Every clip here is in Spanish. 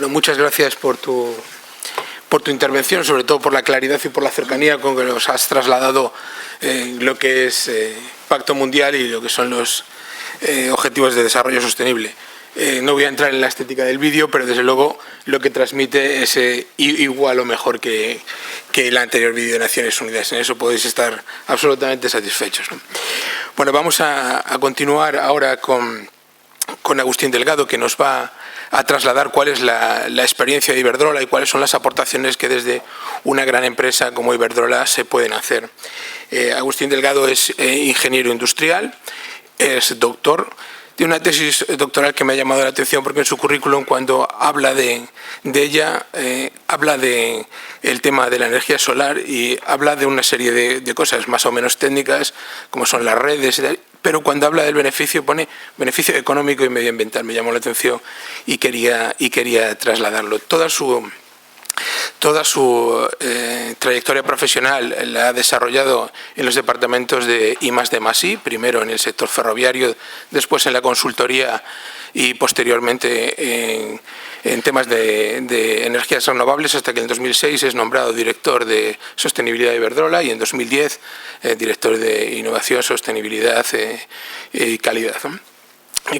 Bueno, muchas gracias por tu intervención, sobre todo por la claridad y por la cercanía con que nos has trasladado lo que es Pacto Mundial y lo que son los Objetivos de Desarrollo Sostenible. No voy a entrar en la estética del vídeo, pero desde luego lo que transmite es igual o mejor que el anterior vídeo de Naciones Unidas. En eso podéis estar absolutamente satisfechos, ¿no? Bueno, vamos a continuar ahora con Agustín Delgado, que nos va a trasladar cuál es la experiencia de Iberdrola y cuáles son las aportaciones que desde una gran empresa como Iberdrola se pueden hacer. Agustín Delgado es ingeniero industrial, es doctor. Tiene una tesis doctoral que me ha llamado la atención porque en su currículum, cuando habla de ella, habla de el tema de la energía solar y habla de una serie de cosas más o menos técnicas, como son las redes, pero cuando habla del beneficio pone beneficio económico y medioambiental. Me llamó la atención y quería trasladarlo. Toda su trayectoria profesional la ha desarrollado en los departamentos de I+D+I, primero en el sector ferroviario, después en la consultoría y posteriormente en temas de energías renovables, hasta que en 2006 es nombrado director de sostenibilidad de Iberdrola y en 2010 director de innovación, sostenibilidad y calidad.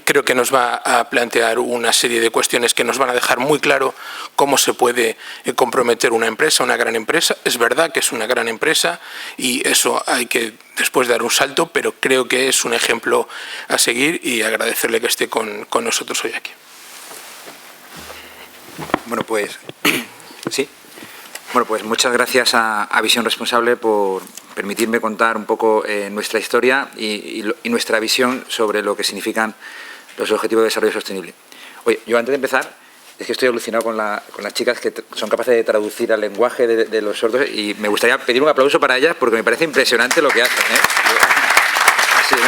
Creo que nos va a plantear una serie de cuestiones que nos van a dejar muy claro cómo se puede comprometer una empresa, una gran empresa. Es verdad que es una gran empresa y eso hay que después dar un salto, pero creo que es un ejemplo a seguir y agradecerle que esté con nosotros hoy aquí. Bueno, pues sí. Bueno, pues muchas gracias a Visión Responsable por permitirme contar un poco nuestra historia y nuestra visión sobre lo que significan los Objetivos de Desarrollo Sostenible. Oye, yo antes de empezar, es que estoy alucinado con las chicas que son capaces de traducir al lenguaje de los sordos y me gustaría pedir un aplauso para ellas porque me parece impresionante lo que hacen, ¿eh? Sí, ¿no?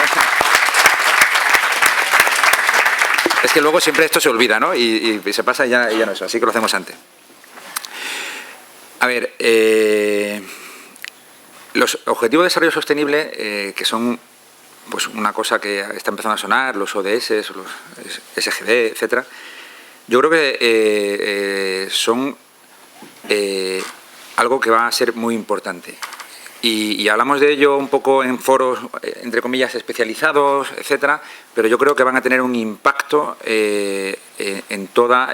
Es que luego siempre esto se olvida, ¿no? Y se pasa y ya no es, así que lo hacemos antes. A ver, los Objetivos de Desarrollo Sostenible, que son pues una cosa que está empezando a sonar, los ODS, los SGD, etcétera, yo creo que son algo que va a ser muy importante. Y hablamos de ello un poco en foros, entre comillas, especializados, etcétera, pero yo creo que van a tener un impacto en toda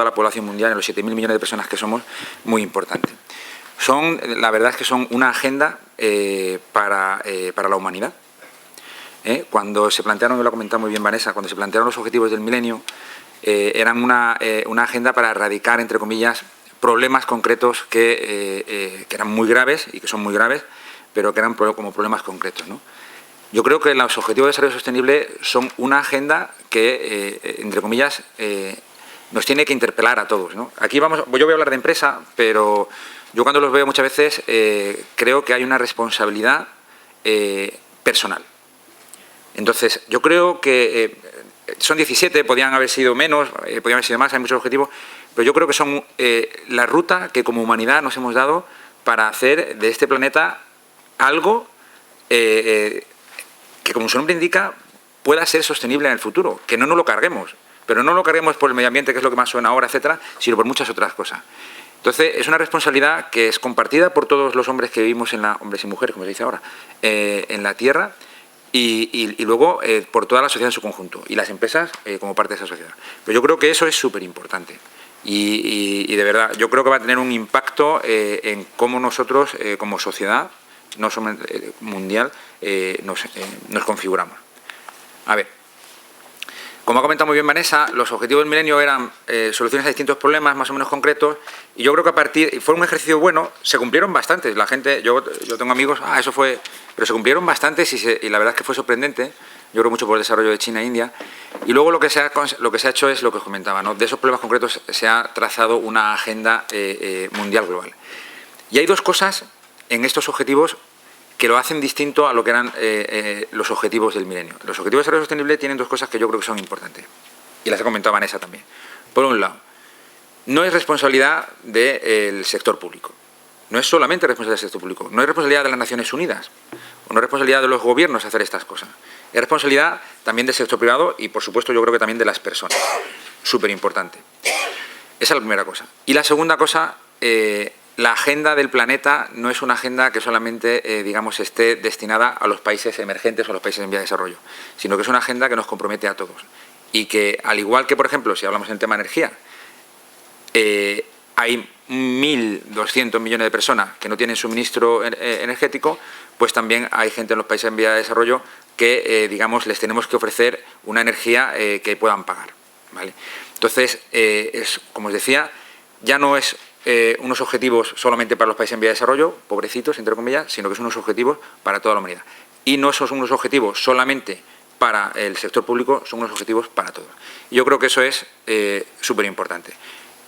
la población mundial, en los 7.000 millones de personas que somos, muy importante. La verdad es que son una agenda para la humanidad. Cuando se plantearon, lo ha comentado muy bien Vanessa, cuando se plantearon los objetivos del milenio, eran una agenda para erradicar, entre comillas, problemas concretos que eran muy graves y que son muy graves, pero que eran como problemas concretos, ¿no? Yo creo que los Objetivos de Desarrollo Sostenible son una agenda que, entre comillas, nos tiene que interpelar a todos, ¿no? Aquí yo voy a hablar de empresa, pero yo cuando los veo muchas veces creo que hay una responsabilidad personal. Entonces, yo creo que son 17, podían haber sido menos, podían haber sido más, hay muchos objetivos, pero yo creo que son la ruta que como humanidad nos hemos dado para hacer de este planeta algo que, como su nombre indica, pueda ser sostenible en el futuro, que no nos lo carguemos, pero no lo carguemos por el medio ambiente, que es lo que más suena ahora, etcétera, sino por muchas otras cosas. Entonces, es una responsabilidad que es compartida por todos los hombres que vivimos hombres y mujeres, como se dice ahora, en la Tierra, y luego por toda la sociedad en su conjunto, y las empresas como parte de esa sociedad. Pero yo creo que eso es súper importante. Y de verdad, yo creo que va a tener un impacto en cómo nosotros, como sociedad, no solo mundial, nos configuramos. A ver, como ha comentado muy bien Vanessa, los objetivos del milenio eran soluciones a distintos problemas más o menos concretos, y yo creo que fue un ejercicio bueno, se cumplieron bastantes. La gente, yo tengo amigos, eso fue, pero se cumplieron bastantes y la verdad es que fue sorprendente. Yo creo mucho por el desarrollo de China e India. Y luego lo que se ha hecho es lo que os comentaba, ¿no? De esos problemas concretos se ha trazado una agenda mundial global. Y hay dos cosas en estos objetivos que lo hacen distinto a lo que eran los objetivos del milenio. Los objetivos de desarrollo sostenible tienen dos cosas que yo creo que son importantes. Y las ha comentado Vanessa también. Por un lado, no es responsabilidad del sector público. No es solamente responsabilidad del sector público. No es responsabilidad de las Naciones Unidas. O no es responsabilidad de los gobiernos hacer estas cosas. Es responsabilidad también del sector privado y, por supuesto, yo creo que también de las personas. súper importante. Esa es la primera cosa. Y la segunda cosa, la agenda del planeta no es una agenda que solamente, digamos, esté destinada a los países emergentes o a los países en vía de desarrollo, sino que es una agenda que nos compromete a todos. Y que, al igual que, por ejemplo, si hablamos en tema de energía, hay 1.200 millones de personas que no tienen suministro energético, pues también hay gente en los países en vía de desarrollo que, digamos, les tenemos que ofrecer una energía que puedan pagar, ¿vale? Entonces, como os decía, ya no es unos objetivos solamente para los países en vía de desarrollo, pobrecitos, entre comillas, sino que son unos objetivos para toda la humanidad. Y no son unos objetivos solamente para el sector público, son unos objetivos para todos. Y yo creo que eso es súper importante.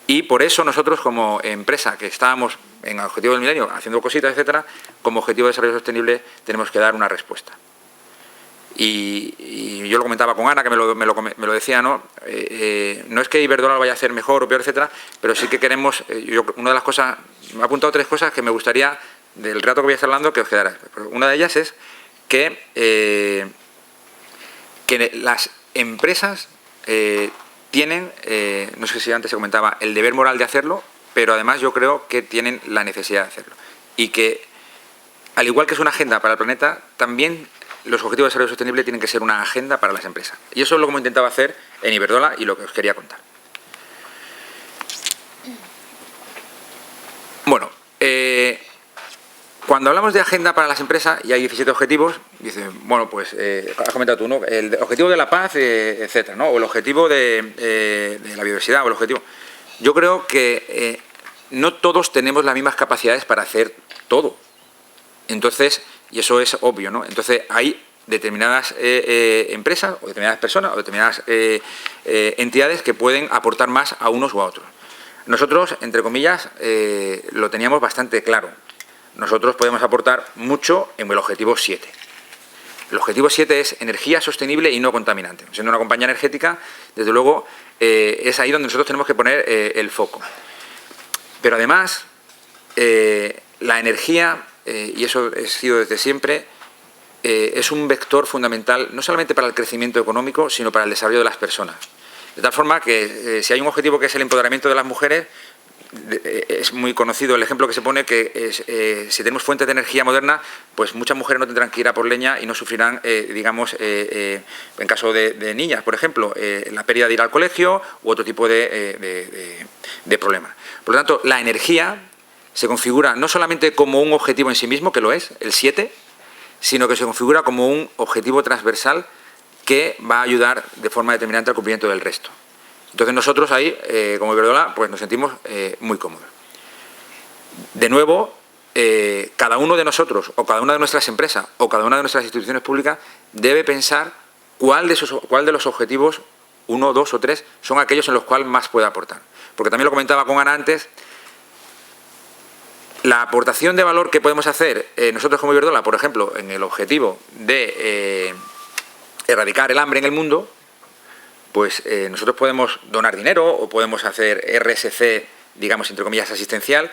Y por eso nosotros, como empresa que estábamos en el Objetivo del Milenio haciendo cositas, etcétera, como Objetivo de Desarrollo Sostenible tenemos que dar una respuesta. Y yo lo comentaba con Ana, que me lo decía, ¿no? No es que Iberdrola vaya a hacer mejor o peor, etcétera, pero sí que queremos, una de las cosas, me ha apuntado 3 cosas que me gustaría, del rato que voy a estar hablando, que os quedara. Una de ellas es que las empresas tienen, no sé si antes se comentaba, el deber moral de hacerlo, pero además yo creo que tienen la necesidad de hacerlo. Y que, al igual que es una agenda para el planeta, también los objetivos de desarrollo sostenible tienen que ser una agenda para las empresas. Y eso es lo que hemos intentado hacer en Iberdrola y lo que os quería contar. Bueno, cuando hablamos de agenda para las empresas y hay 17 objetivos, dice, bueno, pues has comentado tú, ¿no? El objetivo de la paz, etcétera, ¿no? O el objetivo de la biodiversidad, o el objetivo. Yo creo que no todos tenemos las mismas capacidades para hacer todo. Entonces, y eso es obvio, ¿no? Entonces, hay determinadas empresas, o determinadas personas, o determinadas entidades que pueden aportar más a unos o a otros. Nosotros, entre comillas, lo teníamos bastante claro. Nosotros podemos aportar mucho en el objetivo 7. El objetivo 7 es energía sostenible y no contaminante. Siendo una compañía energética, desde luego, es ahí donde nosotros tenemos que poner el foco. Pero además, la energía, y eso ha sido desde siempre, es un vector fundamental no solamente para el crecimiento económico, sino para el desarrollo de las personas. De tal forma que si hay un objetivo que es el empoderamiento de las mujeres, es muy conocido el ejemplo que se pone que si tenemos fuentes de energía moderna, pues muchas mujeres no tendrán que ir a por leña y no sufrirán, digamos, en caso de niñas, por ejemplo, la pérdida de ir al colegio u otro tipo de problemas. Por lo tanto, la energía se configura no solamente como un objetivo en sí mismo, que lo es, el 7, sino que se configura como un objetivo transversal que va a ayudar de forma determinante al cumplimiento del resto. Entonces nosotros ahí, como Iberdrola, pues nos sentimos muy cómodos. De nuevo, cada uno de nosotros, o cada una de nuestras empresas, o cada una de nuestras instituciones públicas, debe pensar cuál de los objetivos, 1, 2 o 3, son aquellos en los cuales más puede aportar. Porque también lo comentaba con Ana antes, la aportación de valor que podemos hacer nosotros como Iberdrola, por ejemplo, en el objetivo de erradicar el hambre en el mundo, pues nosotros podemos donar dinero o podemos hacer RSC, digamos, entre comillas, asistencial,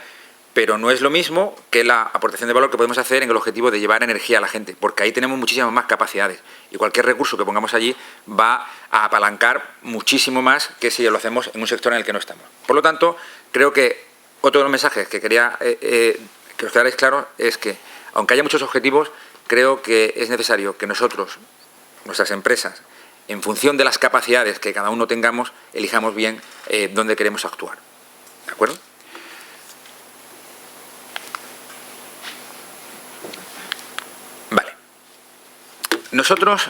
pero no es lo mismo que la aportación de valor que podemos hacer en el objetivo de llevar energía a la gente, porque ahí tenemos muchísimas más capacidades y cualquier recurso que pongamos allí va a apalancar muchísimo más que si lo hacemos en un sector en el que no estamos. Por lo tanto, creo que otro de los mensajes que quería que os quedarais claros es que, aunque haya muchos objetivos, creo que es necesario que nosotros, nuestras empresas, en función de las capacidades que cada uno tengamos, elijamos bien dónde queremos actuar. ¿De acuerdo? Vale. Nosotros,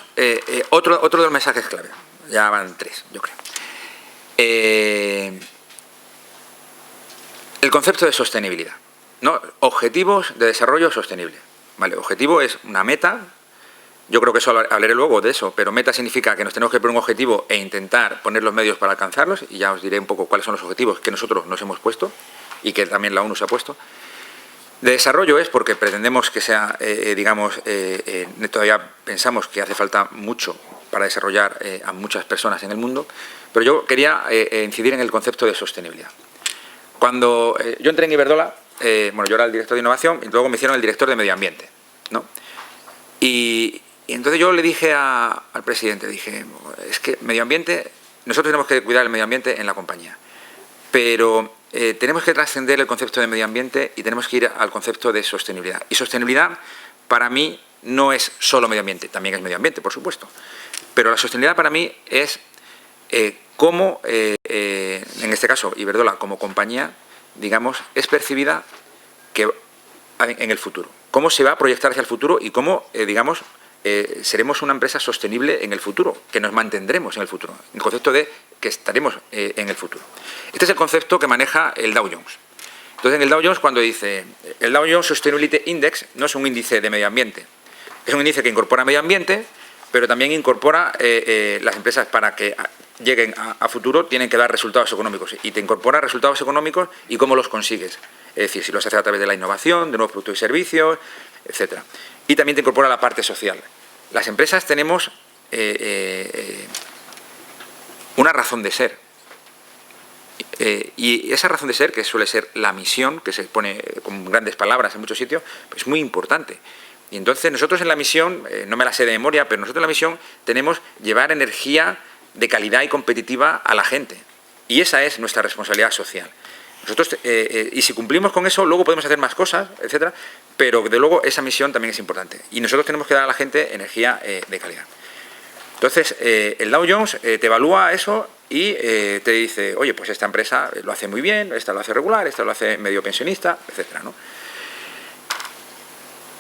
otro de los mensajes clave, ya van 3, yo creo. El concepto de sostenibilidad, ¿no? Objetivos de desarrollo sostenible. ¿Vale? Objetivo es una meta. Yo creo que eso hablaré luego de eso, pero meta significa que nos tenemos que poner un objetivo e intentar poner los medios para alcanzarlos, y ya os diré un poco cuáles son los objetivos que nosotros nos hemos puesto y que también la ONU se ha puesto. De desarrollo es porque pretendemos que sea, digamos, todavía pensamos que hace falta mucho para desarrollar a muchas personas en el mundo, pero yo quería incidir en el concepto de sostenibilidad. Cuando yo entré en Iberdrola, bueno, yo era el director de innovación y luego me hicieron el director de medio ambiente, ¿no? Y entonces yo le dije al presidente, dije, es que medio ambiente nosotros tenemos que cuidar el medio ambiente en la compañía, pero tenemos que trascender el concepto de medio ambiente y tenemos que ir al concepto de sostenibilidad. Y sostenibilidad, para mí, no es solo medio ambiente, también es medio ambiente, por supuesto. Pero la sostenibilidad para mí es cómo, en este caso, Iberdrola como compañía, digamos, es percibida en el futuro. Cómo se va a proyectar hacia el futuro y cómo, digamos, seremos una empresa sostenible en el futuro, que nos mantendremos en el futuro. El concepto de que estaremos en el futuro. Este es el concepto que maneja el Dow Jones. Entonces, en el Dow Jones, cuando dice, el Dow Jones Sustainability Index no es un índice de medio ambiente, es un índice que incorpora medio ambiente, pero también incorpora las empresas para que lleguen a futuro tienen que dar resultados económicos y te incorpora resultados económicos y cómo los consigues. Es decir, si los haces a través de la innovación, de nuevos productos y servicios, etcétera. Y también te incorpora la parte social. Las empresas tenemos una razón de ser. Y esa razón de ser, que suele ser la misión, que se pone con grandes palabras en muchos sitios, pues es muy importante. Y entonces nosotros en la misión, no me la sé de memoria, pero nosotros en la misión tenemos llevar energía de calidad y competitiva a la gente. Y esa es nuestra responsabilidad social. Nosotros, y si cumplimos con eso, luego podemos hacer más cosas, etcétera, pero de luego esa misión también es importante. Y nosotros tenemos que dar a la gente energía de calidad. Entonces, el Dow Jones te evalúa eso y te dice, oye, pues esta empresa lo hace muy bien, esta lo hace regular, esta lo hace medio pensionista, etcétera, ¿no?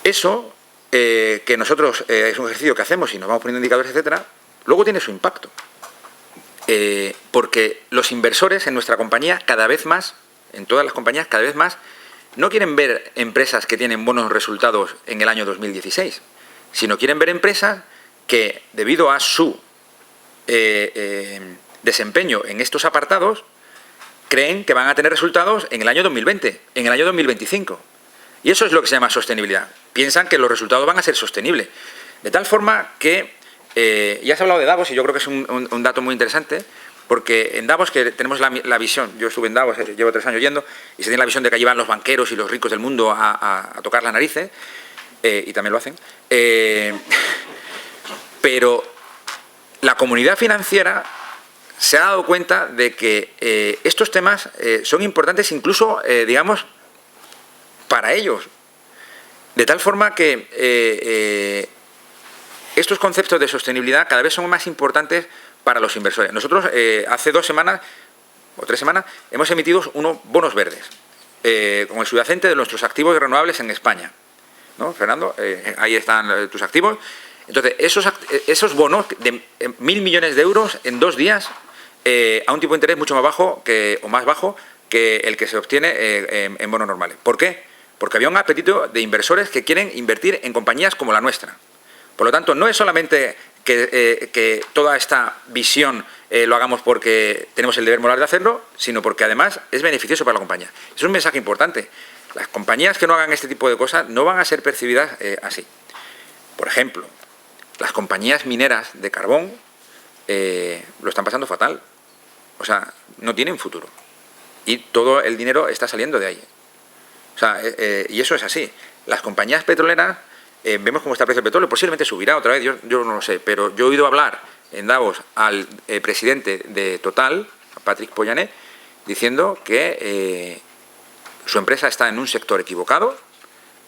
Eso, que nosotros es un ejercicio que hacemos y nos vamos poniendo indicadores, etcétera, luego tiene su impacto. Porque los inversores en nuestra compañía cada vez más, en todas las compañías cada vez más, no quieren ver empresas que tienen buenos resultados en el año 2016, sino quieren ver empresas que, debido a su desempeño en estos apartados, creen que van a tener resultados en el año 2020, en el año 2025. Y eso es lo que se llama sostenibilidad. Piensan que los resultados van a ser sostenibles. De tal forma que, ya se ha hablado de Davos y yo creo que es un dato muy interesante, porque en Davos que tenemos la visión, yo estuve en Davos, llevo 3 años yendo, y se tiene la visión de que allí van los banqueros y los ricos del mundo a tocar las narices, y también lo hacen, pero la comunidad financiera se ha dado cuenta de que estos temas son importantes incluso, digamos, para ellos. De tal forma que estos conceptos de sostenibilidad cada vez son más importantes para los inversores. Nosotros hace 2 semanas o 3 semanas hemos emitido unos bonos verdes con el subyacente de nuestros activos renovables en España. ¿No, Fernando? Ahí están tus activos. Entonces, esos bonos de 1.000 millones de euros en 2 días a un tipo de interés mucho más bajo o más bajo que el que se obtiene en bonos normales. ¿Por qué? Porque había un apetito de inversores que quieren invertir en compañías como la nuestra. Por lo tanto, no es solamente que toda esta visión lo hagamos porque tenemos el deber moral de hacerlo, sino porque además es beneficioso para la compañía. Es un mensaje importante. Las compañías que no hagan este tipo de cosas no van a ser percibidas así. Por ejemplo, las compañías mineras de carbón lo están pasando fatal. O sea, no tienen futuro. Y todo el dinero está saliendo de ahí. O sea, y eso es así. Las compañías petroleras, vemos cómo está el precio del petróleo, posiblemente subirá otra vez, yo no lo sé, pero yo he oído hablar en Davos al presidente de Total, a Patrick Pouyanné, diciendo que su empresa está en un sector equivocado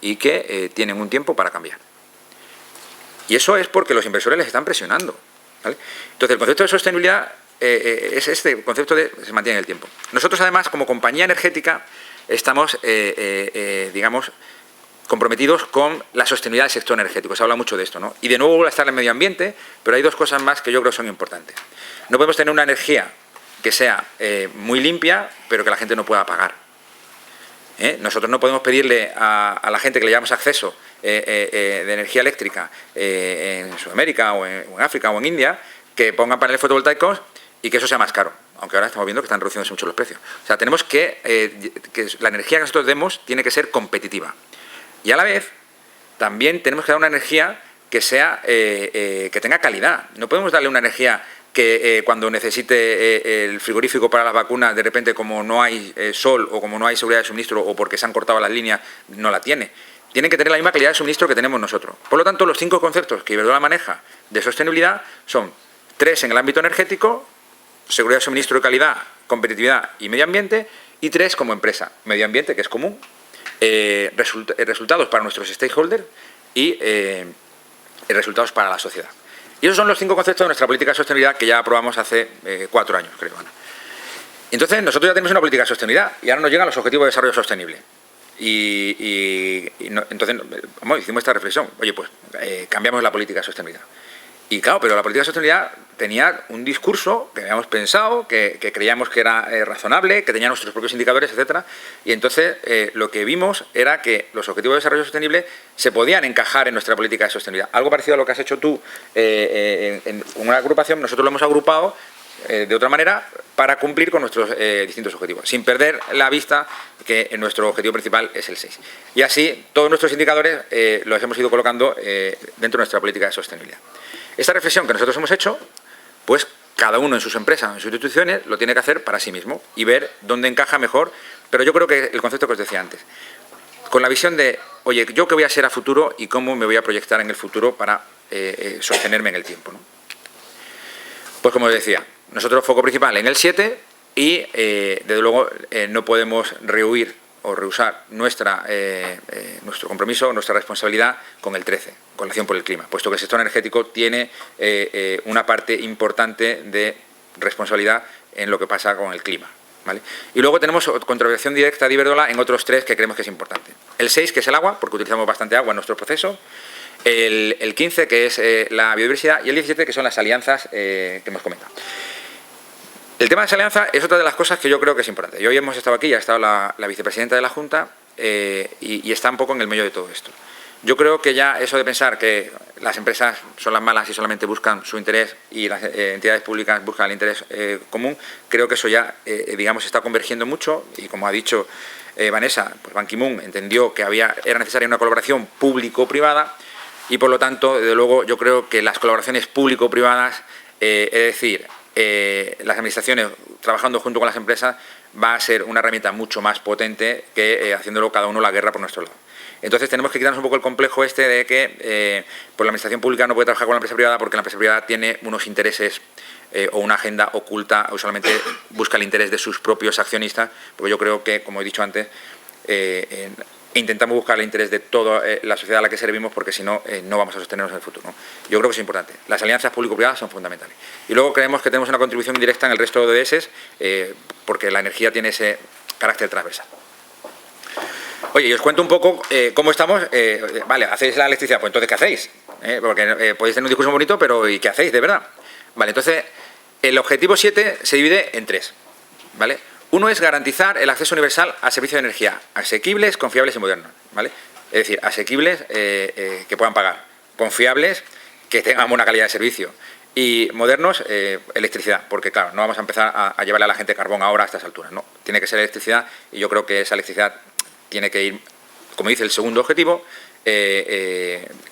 y que tienen un tiempo para cambiar. Y eso es porque los inversores les están presionando, ¿vale? Entonces, el concepto de sostenibilidad es este concepto de se mantiene en el tiempo. Nosotros, además, como compañía energética, estamos, digamos, comprometidos con la sostenibilidad del sector energético. Se habla mucho de esto, ¿no? Y de nuevo vuelve a estar el medio ambiente, pero hay 2 cosas más que yo creo que son importantes. No podemos tener una energía que sea muy limpia, pero que la gente no pueda pagar. Nosotros no podemos pedirle a la gente que le damos acceso de energía eléctrica en Sudamérica o en África o en India que pongan paneles fotovoltaicos y que eso sea más caro, aunque ahora estamos viendo que están reduciéndose mucho los precios. O sea, tenemos que la energía que nosotros demos tiene que ser competitiva. Y a la vez, también tenemos que dar una energía que sea que tenga calidad. No podemos darle una energía que cuando necesite el frigorífico para las vacunas, de repente, como no hay sol o como no hay seguridad de suministro o porque se han cortado las líneas, no la tiene. Tienen que tener la misma calidad de suministro que tenemos nosotros. Por lo tanto, los 5 conceptos que Iberdrola maneja de sostenibilidad son 3 en el ámbito energético, seguridad de suministro y calidad, competitividad y medio ambiente. Y 3, como empresa, medio ambiente, que es común, resultados para nuestros stakeholders y resultados para la sociedad. Y esos son los 5 conceptos de nuestra política de sostenibilidad que ya aprobamos hace 4 años, creo. Entonces, nosotros ya tenemos una política de sostenibilidad y ahora nos llegan los objetivos de desarrollo sostenible. Entonces, hicimos esta reflexión. Oye, pues cambiamos la política de sostenibilidad. Y claro, pero la política de sostenibilidad tenía un discurso que habíamos pensado, que creíamos que era razonable, que tenía nuestros propios indicadores, etcétera. Y entonces lo que vimos era que los objetivos de desarrollo sostenible se podían encajar en nuestra política de sostenibilidad. Algo parecido a lo que has hecho tú en una agrupación, nosotros lo hemos agrupado de otra manera para cumplir con nuestros distintos objetivos, sin perder la vista que nuestro objetivo principal es el 6. Y así todos nuestros indicadores los hemos ido colocando dentro de nuestra política de sostenibilidad. Esta reflexión que nosotros hemos hecho, pues cada uno en sus empresas, en sus instituciones, lo tiene que hacer para sí mismo y ver dónde encaja mejor. Pero yo creo que el concepto que os decía antes, con la visión de, oye, ¿yo qué voy a ser a futuro y cómo me voy a proyectar en el futuro para sostenerme en el tiempo, ¿no? Pues como os decía, nosotros foco principal en el 7 y, desde luego, no podemos rehuir o rehusar nuestro compromiso, nuestra responsabilidad con el 13, con la acción por el clima, puesto que el sector energético tiene una parte importante de responsabilidad en lo que pasa con el clima, ¿vale? Y luego tenemos contribución directa de Iberdrola en otros 3 que creemos que es importante. El 6, que es el agua, porque utilizamos bastante agua en nuestro proceso. El 15, que es la biodiversidad. Y el 17, que son las alianzas que hemos comentado. El tema de las alianzas es otra de las cosas que yo creo que es importante. Y hoy hemos estado aquí, ha estado la vicepresidenta de la Junta y está un poco en el medio de todo esto. Yo creo que ya eso de pensar que las empresas son las malas y solamente buscan su interés y las entidades públicas buscan el interés común, creo que eso ya, digamos, está convergiendo mucho y, como ha dicho Vanessa, pues Ban Ki-moon entendió que era necesaria una colaboración público-privada y, por lo tanto, desde luego, yo creo que las colaboraciones público-privadas, es decir, las administraciones trabajando junto con las empresas, va a ser una herramienta mucho más potente que haciéndolo cada uno la guerra por nuestro lado. Entonces tenemos que quitarnos un poco el complejo este de que pues la administración pública no puede trabajar con la empresa privada porque la empresa privada tiene unos intereses o una agenda oculta o solamente busca el interés de sus propios accionistas, porque yo creo que, como he dicho antes, intentamos buscar el interés de toda la sociedad a la que servimos, porque si no, no vamos a sostenernos en el futuro, ¿no? Yo creo que es importante. Las alianzas público-privadas son fundamentales. Y luego creemos que tenemos una contribución directa en el resto de ODS, porque la energía tiene ese carácter transversal. Oye, y os cuento un poco cómo estamos. Vale, ¿hacéis la electricidad? Pues entonces, ¿qué hacéis? Porque podéis tener un discurso bonito, pero ¿y qué hacéis de verdad? Vale, entonces, el objetivo 7 se divide en 3, ¿vale? Uno es garantizar el acceso universal a servicios de energía asequibles, confiables y modernos, ¿vale? Es decir, asequibles que puedan pagar, confiables que tengan buena calidad de servicio y modernos, electricidad, porque claro, no vamos a empezar a llevarle a la gente carbón ahora a estas alturas, no, tiene que ser electricidad y yo creo que esa electricidad tiene que ir, como dice el segundo objetivo,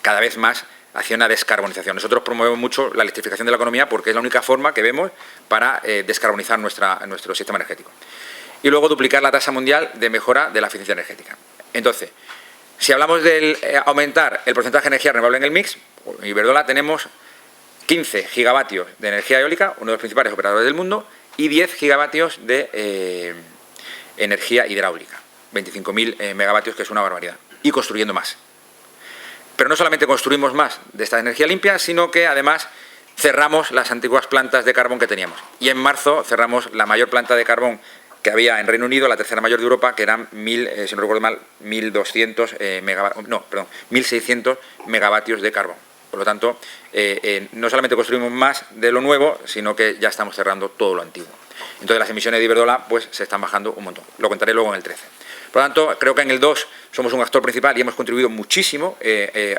cada vez más hacia una descarbonización. Nosotros promovemos mucho la electrificación de la economía porque es la única forma que vemos para descarbonizar nuestro sistema energético. Y luego duplicar la tasa mundial de mejora de la eficiencia energética. Entonces, si hablamos de aumentar el porcentaje de energía renovable en el mix, en Iberdrola tenemos 15 gigavatios de energía eólica, uno de los principales operadores del mundo, y 10 gigavatios de energía hidráulica, 25.000 megavatios, que es una barbaridad, y construyendo más. Pero no solamente construimos más de esta energía limpia, sino que además cerramos las antiguas plantas de carbón que teníamos. Y en marzo cerramos la mayor planta de carbón que había en Reino Unido, la tercera mayor de Europa, que eran, si no recuerdo mal, 1.600 megavatios de carbón. Por lo tanto, no solamente construimos más de lo nuevo, sino que ya estamos cerrando todo lo antiguo. Entonces las emisiones de Iberdrola pues, se están bajando un montón. Lo contaré luego en el 13. Por lo tanto, creo que en el 2 somos un actor principal y hemos contribuido muchísimo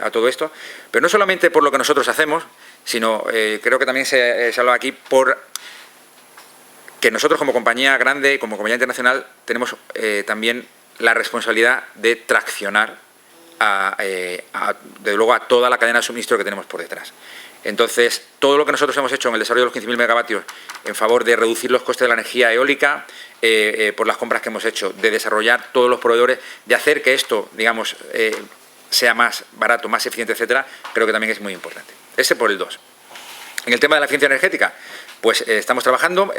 a todo esto, pero no solamente por lo que nosotros hacemos, sino creo que también se habla aquí por que nosotros como compañía grande, como compañía internacional, tenemos también la responsabilidad de traccionar desde luego a toda la cadena de suministro que tenemos por detrás. Entonces, todo lo que nosotros hemos hecho en el desarrollo de los 15.000 megavatios en favor de reducir los costes de la energía eólica, por las compras que hemos hecho, de desarrollar todos los proveedores, de hacer que esto, digamos, sea más barato, más eficiente, etcétera, creo que también es muy importante. Ese por el 2. En el tema de la eficiencia energética, pues estamos trabajando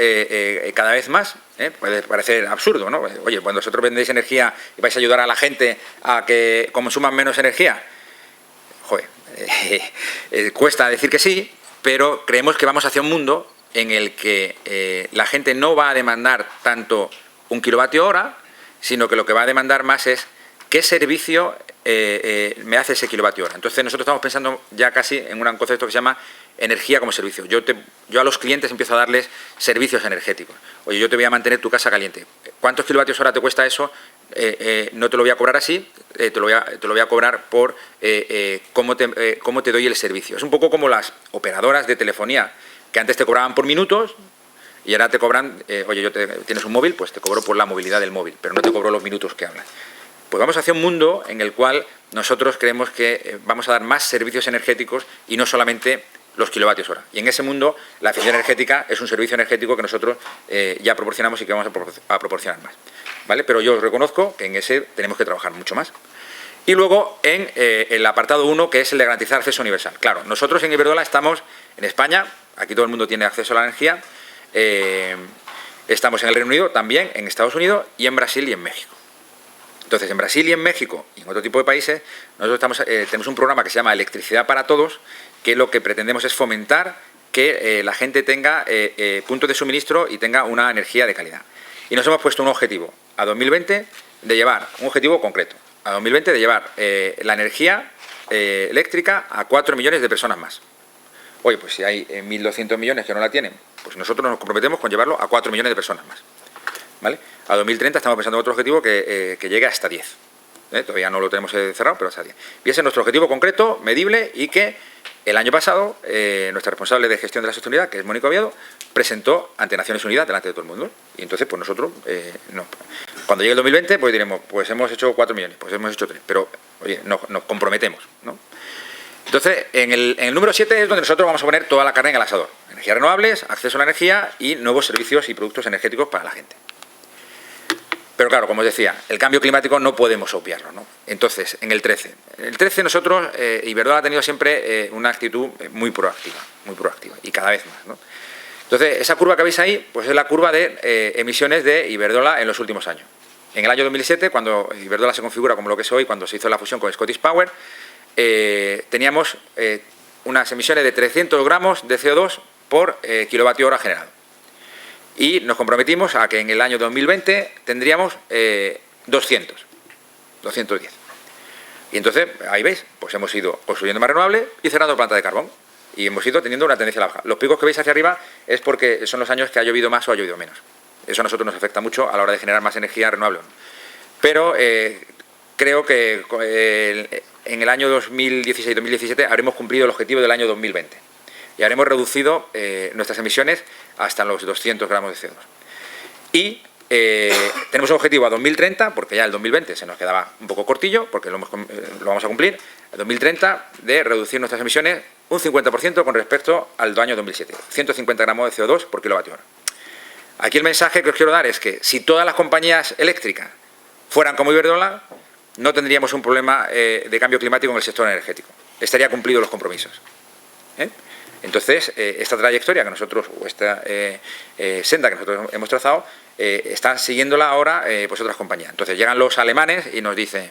cada vez más. Puede parecer absurdo, ¿no? Oye, cuando vosotros vendéis energía y vais a ayudar a la gente a que consuman menos energía, joder, cuesta decir que sí, pero creemos que vamos hacia un mundo en el que la gente no va a demandar tanto un kilovatio hora, sino que lo que va a demandar más es qué servicio me hace ese kilovatio hora. Entonces nosotros estamos pensando ya casi en un concepto que se llama energía como servicio. Yo a los clientes empiezo a darles servicios energéticos. Oye, yo te voy a mantener tu casa caliente. ¿Cuántos kilovatios hora te cuesta eso? No te lo voy a cobrar así, te lo voy a cobrar por cómo te doy el servicio. Es un poco como las operadoras de telefonía, que antes te cobraban por minutos y ahora te cobran, oye, tienes un móvil, pues te cobro por la movilidad del móvil, pero no te cobro los minutos que hablas. Pues vamos hacia un mundo en el cual nosotros creemos que vamos a dar más servicios energéticos y no solamente los kilovatios hora. Y en ese mundo la eficiencia energética es un servicio energético que nosotros ya proporcionamos y que vamos a proporcionar más. ¿Vale? Pero yo os reconozco que en ese tenemos que trabajar mucho más. Y luego en el apartado 1, que es el de garantizar acceso universal. Claro, nosotros en Iberdrola estamos en España, aquí todo el mundo tiene acceso a la energía, estamos en el Reino Unido, también en Estados Unidos y en Brasil y en México. Entonces, en Brasil y en México y en otro tipo de países, nosotros tenemos un programa que se llama Electricidad para Todos, que lo que pretendemos es fomentar que la gente tenga puntos de suministro y tenga una energía de calidad. Y nos hemos puesto un objetivo a 2020 de llevar, un objetivo concreto, a 2020 de llevar la energía eléctrica a 4 millones de personas más. Oye, pues si hay 1.200 millones que no la tienen, pues nosotros nos comprometemos con llevarlo a 4 millones de personas más. ¿Vale? A 2030 estamos pensando en otro objetivo que llegue hasta 10. Todavía no lo tenemos cerrado, pero hasta 10. Y ese es nuestro objetivo concreto, medible, y que el año pasado nuestra responsable de gestión de la sostenibilidad, que es Mónica Oviedo, presentó ante Naciones Unidas delante de todo el mundo. Y entonces, pues nosotros, cuando llegue el 2020, pues diremos, pues hemos hecho 4 millones, pues hemos hecho 3. Pero, oye, nos comprometemos, ¿no? Entonces, en el número 7 es donde nosotros vamos a poner toda la carne en el asador. Energías renovables, acceso a la energía y nuevos servicios y productos energéticos para la gente. Pero claro, como os decía, el cambio climático no podemos obviarlo, ¿no? Entonces, en el 13. En el 13 nosotros, Iberdrola ha tenido siempre una actitud muy proactiva, y cada vez más, ¿no? Entonces, esa curva que veis ahí, pues es la curva de emisiones de Iberdrola en los últimos años. En el año 2007, cuando Iberdrola se configura como lo que es hoy, cuando se hizo la fusión con Scottish Power, teníamos unas emisiones de 300 gramos de CO2 por kilovatio hora generado. Y nos comprometimos a que en el año 2020 tendríamos 210. Y entonces, ahí veis, pues hemos ido construyendo más renovable y cerrando plantas de carbón. Y hemos ido teniendo una tendencia a la baja. Los picos que veis hacia arriba es porque son los años que ha llovido más o ha llovido menos. Eso a nosotros nos afecta mucho a la hora de generar más energía renovable. Pero creo que en el año 2016-2017 habremos cumplido el objetivo del año 2020. Y habremos reducido nuestras emisiones hasta los 200 gramos de CO2. Y tenemos un objetivo a 2030, porque ya el 2020 se nos quedaba un poco cortillo, porque lo vamos a cumplir, a 2030 de reducir nuestras emisiones un 50% con respecto al año 2007, 150 gramos de CO2 por kilovatio hora. Aquí el mensaje que os quiero dar es que si todas las compañías eléctricas fueran como Iberdrola, no tendríamos un problema de cambio climático en el sector energético. Estaría cumplidos los compromisos. Entonces, esta trayectoria que nosotros, o esta senda que nosotros hemos trazado, están siguiéndola ahora pues otras compañías. Entonces llegan los alemanes y nos dicen,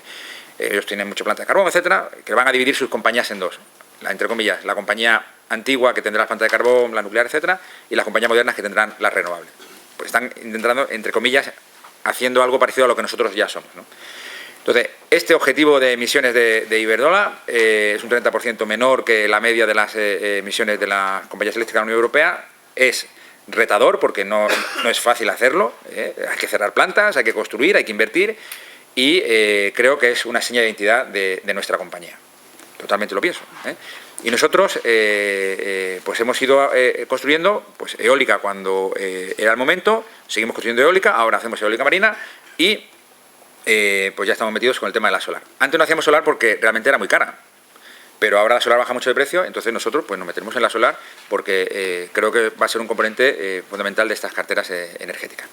ellos tienen mucha planta de carbón, etcétera, que van a dividir sus compañías en dos. Entre comillas, la compañía antigua que tendrá las plantas de carbón, la nuclear, etcétera, y las compañías modernas que tendrán las renovables. Pues están intentando, entre comillas, haciendo algo parecido a lo que nosotros ya somos, ¿no? Entonces, este objetivo de emisiones de Iberdrola es un 30% menor que la media de las emisiones de las compañías eléctricas de la Unión Europea. Es retador porque no es fácil hacerlo. Hay que cerrar plantas, hay que construir, hay que invertir y creo que es una seña de identidad de nuestra compañía. Totalmente lo pienso. Y nosotros pues hemos ido construyendo pues, eólica cuando era el momento, seguimos construyendo eólica, ahora hacemos eólica marina y pues ya estamos metidos con el tema de la solar. Antes no hacíamos solar porque realmente era muy cara, pero ahora la solar baja mucho de precio, entonces nosotros pues nos metemos en la solar porque creo que va a ser un componente fundamental de estas carteras energéticas.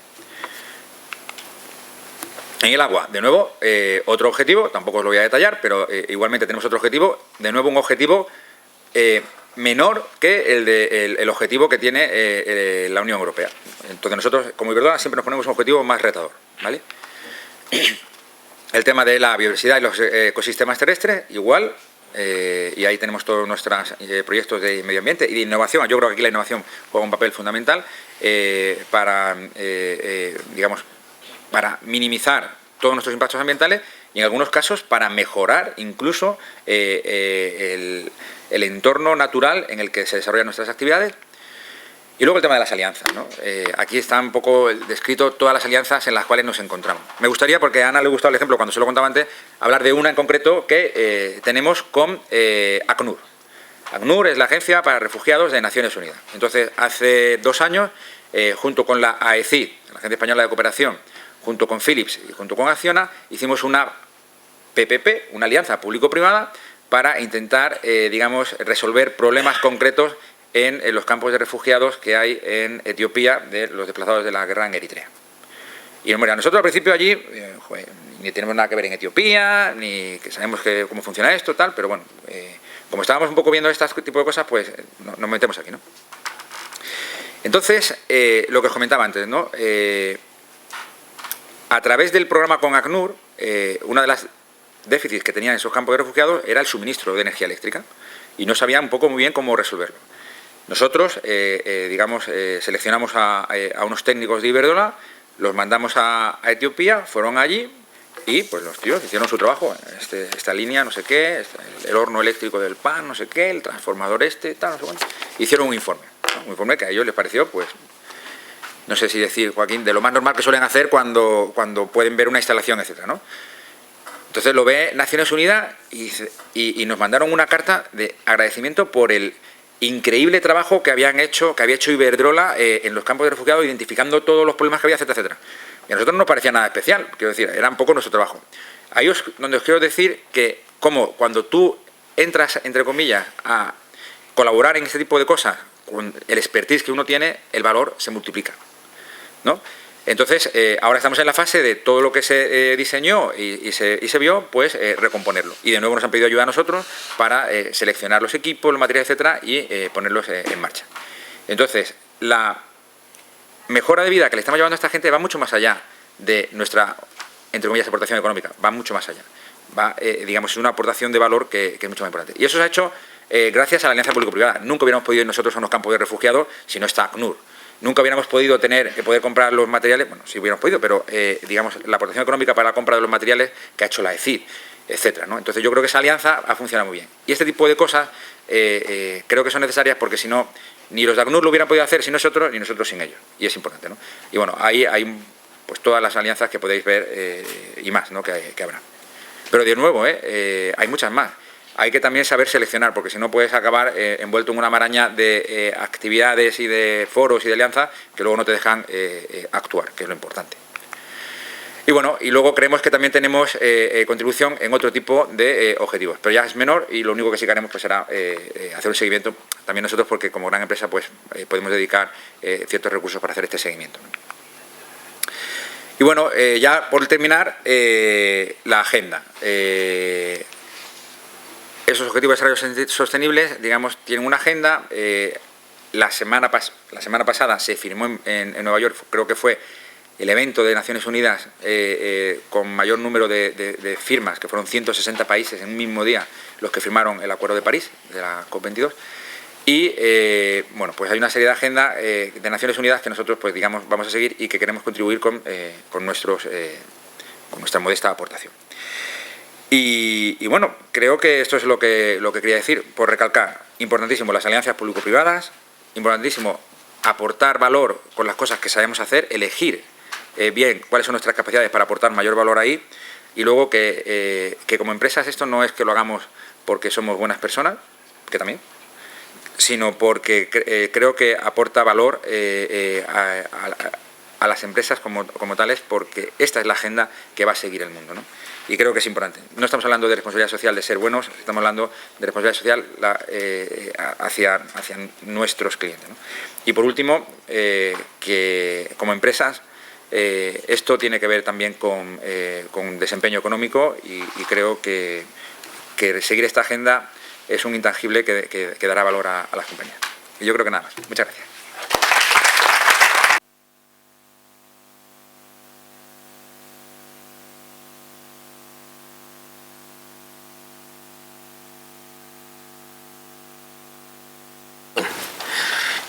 En el agua, de nuevo, otro objetivo, tampoco os lo voy a detallar, pero igualmente tenemos otro objetivo, de nuevo un objetivo menor que el objetivo que tiene la Unión Europea. Entonces nosotros, como Iberdrola, siempre nos ponemos un objetivo más retador, ¿vale? El tema de la biodiversidad y los ecosistemas terrestres, igual, y ahí tenemos todos nuestros proyectos de medio ambiente y de innovación. Yo creo que aquí la innovación juega un papel fundamental para minimizar todos nuestros impactos ambientales y en algunos casos para mejorar incluso el entorno natural en el que se desarrollan nuestras actividades. Y luego el tema de las alianzas, ¿no? Aquí está un poco descrito todas las alianzas en las cuales nos encontramos. Me gustaría, porque a Ana le gustó el ejemplo cuando se lo contaba antes, hablar de una en concreto que tenemos con ACNUR. ACNUR es la Agencia para Refugiados de Naciones Unidas. Entonces, hace 2 años, junto con la AECI, la Agencia Española de Cooperación, junto con Philips y junto con Acciona, hicimos una PPP, una alianza público-privada, para intentar, resolver problemas concretos en los campos de refugiados que hay en Etiopía de los desplazados de la guerra en Eritrea. Y mira, nosotros al principio allí, ni tenemos nada que ver en Etiopía, ni que sabemos cómo funciona esto, tal, pero bueno, como estábamos un poco viendo este tipo de cosas, pues nos metemos aquí, ¿no? Entonces, lo que os comentaba antes, ¿no? A través del programa con ACNUR, una de las déficits que tenían esos campos de refugiados era el suministro de energía eléctrica y no sabían un poco muy bien cómo resolverlo. Nosotros, seleccionamos a unos técnicos de Iberdrola, los mandamos a Etiopía, fueron allí y pues los tíos hicieron su trabajo. Esta línea, no sé qué, el horno eléctrico del pan, no sé qué, el transformador tal, no sé cuánto. Hicieron un informe, ¿no? Un informe que a ellos les pareció, pues, no sé si decir, Joaquín, de lo más normal que suelen hacer cuando pueden ver una instalación, etcétera, ¿no? Entonces lo ve Naciones Unidas y nos mandaron una carta de agradecimiento por el increíble trabajo que había hecho Iberdrola en los campos de refugiados, identificando todos los problemas que había, etcétera, etcétera. Y a nosotros no nos parecía nada especial, quiero decir, era un poco nuestro trabajo. Ahí es donde os quiero decir que como cuando tú entras, entre comillas, a colaborar en este tipo de cosas, con el expertise que uno tiene, el valor se multiplica, ¿no? Entonces, ahora estamos en la fase de todo lo que se diseñó y se vio, pues recomponerlo. Y de nuevo nos han pedido ayuda a nosotros para seleccionar los equipos, los materiales, etcétera, y ponerlos en marcha. Entonces, la mejora de vida que le estamos llevando a esta gente va mucho más allá de nuestra, entre comillas, aportación económica, va mucho más allá. Va, es una aportación de valor que es mucho más importante. Y eso se ha hecho gracias a la alianza público-privada. Nunca hubiéramos podido ir nosotros a unos campos de refugiados si no está ACNUR. Nunca hubiéramos podido poder comprar los materiales, bueno, sí hubiéramos podido, pero la aportación económica para la compra de los materiales que ha hecho la ECID, etcétera, ¿no? Entonces yo creo que esa alianza ha funcionado muy bien. Y este tipo de cosas creo que son necesarias porque si no, ni los de ACNUR lo hubieran podido hacer sin nosotros, ni nosotros sin ellos. Y es importante, ¿no? Y bueno, ahí hay pues todas las alianzas que podéis ver y más, ¿no? que habrá. Pero de nuevo, hay muchas más. Hay que también saber seleccionar, porque si no puedes acabar envuelto en una maraña de actividades y de foros y de alianzas que luego no te dejan actuar, que es lo importante. Y bueno, y luego creemos que también tenemos contribución en otro tipo de objetivos, pero ya es menor y lo único que sí que haremos pues será hacer un seguimiento también nosotros, porque como gran empresa pues podemos dedicar ciertos recursos para hacer este seguimiento, ¿no? Y bueno, ya por terminar, la agenda. Esos objetivos de desarrollo sostenibles, digamos, tienen una agenda. La semana pasada se firmó en Nueva York, creo que fue el evento de Naciones Unidas con mayor número de firmas, que fueron 160 países en un mismo día los que firmaron el Acuerdo de París, de la COP22. Y bueno, pues hay una serie de agendas de Naciones Unidas que nosotros pues digamos vamos a seguir y que queremos contribuir con nuestra modesta aportación. Y bueno, creo que esto es lo que quería decir, por recalcar, importantísimo las alianzas público-privadas, importantísimo aportar valor con las cosas que sabemos hacer, elegir bien cuáles son nuestras capacidades para aportar mayor valor ahí, y luego que como empresas esto no es que lo hagamos porque somos buenas personas, que también, sino porque creo que aporta valor a las empresas como tales, porque esta es la agenda que va a seguir el mundo, ¿no? Y creo que es importante. No estamos hablando de responsabilidad social de ser buenos, estamos hablando de responsabilidad social hacia nuestros clientes, ¿no? Y por último, que como empresas esto tiene que ver también con desempeño económico y creo que seguir esta agenda es un intangible que dará valor a las compañías. Y yo creo que nada más. Muchas gracias.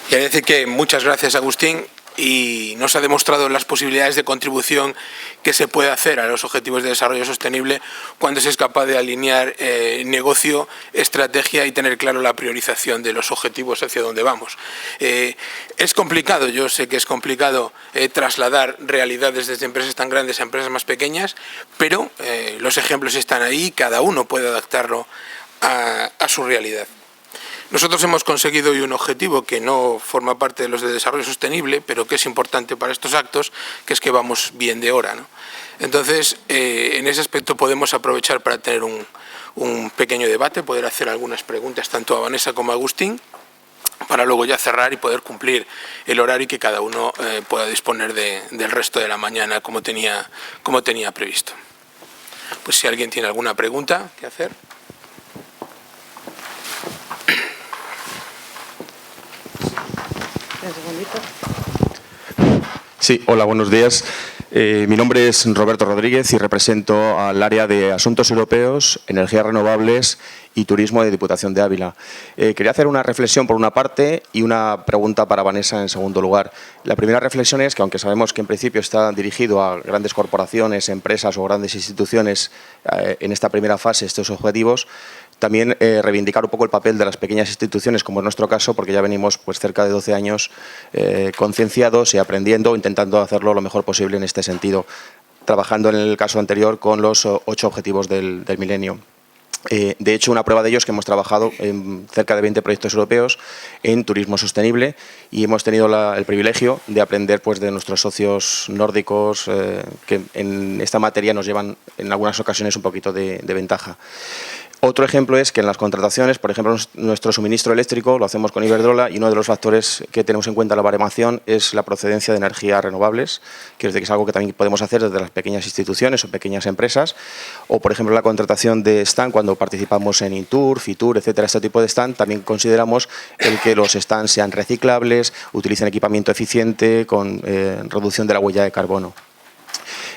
Quiero decir que muchas gracias, Agustín, y nos ha demostrado las posibilidades de contribución que se puede hacer a los objetivos de desarrollo sostenible cuando se es capaz de alinear negocio, estrategia y tener claro la priorización de los objetivos hacia donde vamos. Es complicado, yo sé que es complicado trasladar realidades desde empresas tan grandes a empresas más pequeñas, pero los ejemplos están ahí y cada uno puede adaptarlo a su realidad. Nosotros hemos conseguido hoy un objetivo que no forma parte de los de desarrollo sostenible, pero que es importante para estos actos, que es que vamos bien de hora, ¿no? Entonces, en ese aspecto podemos aprovechar para tener un pequeño debate, poder hacer algunas preguntas tanto a Vanessa como a Agustín, para luego ya cerrar y poder cumplir el horario y que cada uno pueda disponer del resto de la mañana como tenía previsto. Pues si alguien tiene alguna pregunta que hacer. Sí, hola, buenos días. Mi nombre es Roberto Rodríguez y represento al área de Asuntos Europeos, Energías Renovables y Turismo de Diputación de Ávila. Quería hacer una reflexión por una parte y una pregunta para Vanessa en segundo lugar. La primera reflexión es que, aunque sabemos que en principio está dirigido a grandes corporaciones, empresas o grandes instituciones en esta primera fase estos objetivos, también reivindicar un poco el papel de las pequeñas instituciones, como en nuestro caso, porque ya venimos pues cerca de 12 años concienciados y aprendiendo, intentando hacerlo lo mejor posible en este sentido, trabajando en el caso anterior con los 8 objetivos del milenio. De hecho, una prueba de ello es que hemos trabajado en cerca de 20 proyectos europeos en turismo sostenible y hemos tenido el privilegio de aprender pues, de nuestros socios nórdicos que en esta materia nos llevan en algunas ocasiones un poquito de ventaja. Otro ejemplo es que en las contrataciones, por ejemplo, nuestro suministro eléctrico lo hacemos con Iberdrola y uno de los factores que tenemos en cuenta en la baremación es la procedencia de energías renovables, que es algo que también podemos hacer desde las pequeñas instituciones o pequeñas empresas, o por ejemplo la contratación de stand cuando participamos en Intur, Fitur, etcétera, este tipo de stand, también consideramos el que los stands sean reciclables, utilicen equipamiento eficiente con reducción de la huella de carbono.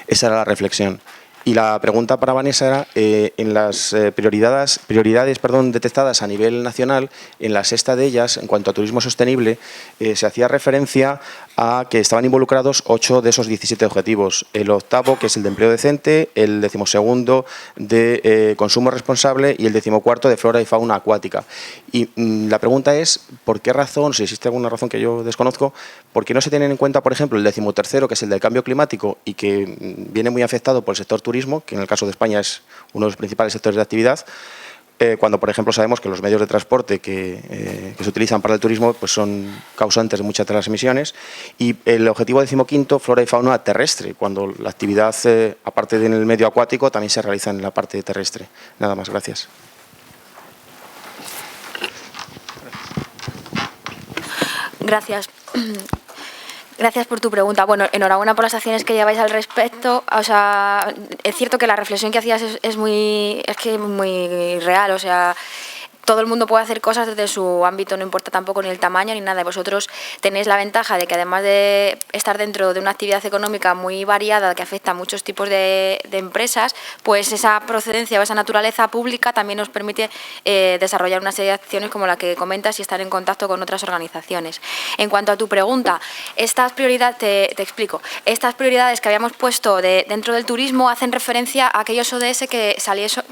Esa era la reflexión. Y la pregunta para Vanessa era, en las prioridades detectadas a nivel nacional, en la sexta de ellas, en cuanto a turismo sostenible, se hacía referencia a que estaban involucrados 8 de esos 17 objetivos. El octavo, que es el de empleo decente, el 12º de consumo responsable y el 14º de flora y fauna acuática. Y la pregunta es, ¿por qué razón, si existe alguna razón que yo desconozco, por qué no se tienen en cuenta, por ejemplo, el 13º, que es el del cambio climático y que viene muy afectado por el sector turismo, que en el caso de España es uno de los principales sectores de actividad, cuando, por ejemplo, sabemos que los medios de transporte que se utilizan para el turismo pues son causantes de muchas de las emisiones, y el objetivo 15º, flora y fauna terrestre, cuando la actividad, aparte de en el medio acuático, también se realiza en la parte terrestre. Nada más, gracias. Gracias. Gracias por tu pregunta. Bueno, enhorabuena por las acciones que lleváis al respecto. O sea, es cierto que la reflexión que hacías es muy real. O sea, todo el mundo puede hacer cosas desde su ámbito, no importa tampoco ni el tamaño ni nada. Y vosotros tenéis la ventaja de que, además de estar dentro de una actividad económica muy variada que afecta a muchos tipos de empresas, pues esa procedencia o esa naturaleza pública también nos permite desarrollar una serie de acciones como la que comentas y estar en contacto con otras organizaciones. En cuanto a tu pregunta, estas prioridades, te explico, estas prioridades que habíamos puesto dentro del turismo hacen referencia a aquellos ODS que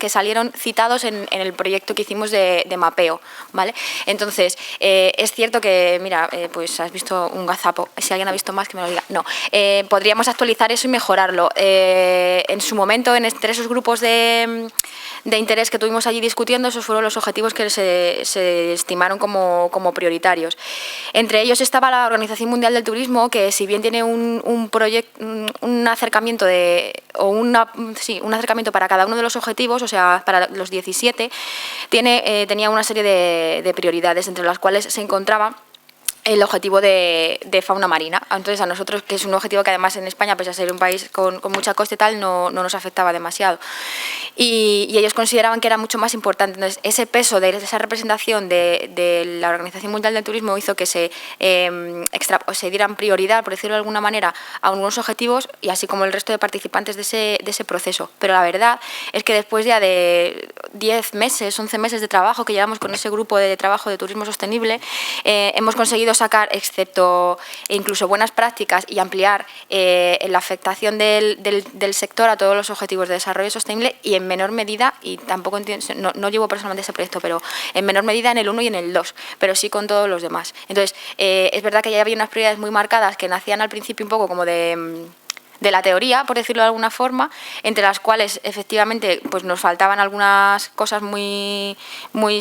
salieron citados en el proyecto que hicimos de mapeo, ¿vale? Entonces, es cierto que, mira, pues has visto un gazapo, si alguien ha visto más que me lo diga, no, podríamos actualizar eso y mejorarlo. En su momento, entre esos grupos de interés que tuvimos allí discutiendo, esos fueron los objetivos que se estimaron como prioritarios. Entre ellos estaba la Organización Mundial del Turismo, que si bien tiene un acercamiento un acercamiento para cada uno de los objetivos, o sea, para los 17, tenía una serie de prioridades, entre las cuales se encontraba el objetivo de fauna marina. Entonces, a nosotros, que es un objetivo que además en España, pese a ser un país con mucha costa y tal, no nos afectaba demasiado. Y ellos consideraban que era mucho más importante. Entonces, ese peso de esa representación de la Organización Mundial del Turismo hizo que se dieran prioridad, por decirlo de alguna manera, a algunos objetivos, y así como el resto de participantes de ese proceso. Pero la verdad es que después ya de 10 meses, 11 meses de trabajo que llevamos con ese grupo de trabajo de turismo sostenible, hemos conseguido sacar, excepto incluso buenas prácticas, y ampliar la afectación del sector a todos los objetivos de desarrollo sostenible, y en menor medida, y tampoco entiendo, no llevo personalmente ese proyecto, pero en menor medida en el 1 y en el 2, pero sí con todos los demás. Entonces, es verdad que ya había unas prioridades muy marcadas que nacían al principio un poco como de la teoría, por decirlo de alguna forma, entre las cuales efectivamente pues nos faltaban algunas cosas muy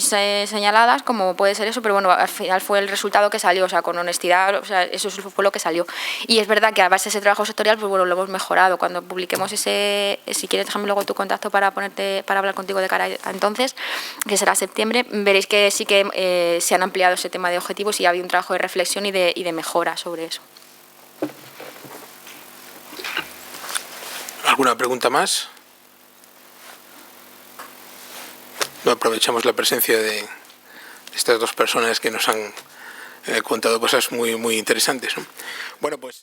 señaladas, como puede ser eso, pero bueno, al final fue el resultado que salió, o sea, con honestidad, o sea, eso fue lo que salió. Y es verdad que a base de ese trabajo sectorial, pues bueno, lo hemos mejorado. Cuando publiquemos si quieres déjame luego tu contacto para hablar contigo de cara a entonces, que será septiembre, veréis que sí que se han ampliado ese tema de objetivos y ha habido un trabajo de reflexión y de mejora sobre eso. ¿Alguna pregunta más? No, aprovechamos la presencia de estas dos personas que nos han contado cosas muy interesantes, ¿no? Bueno, pues...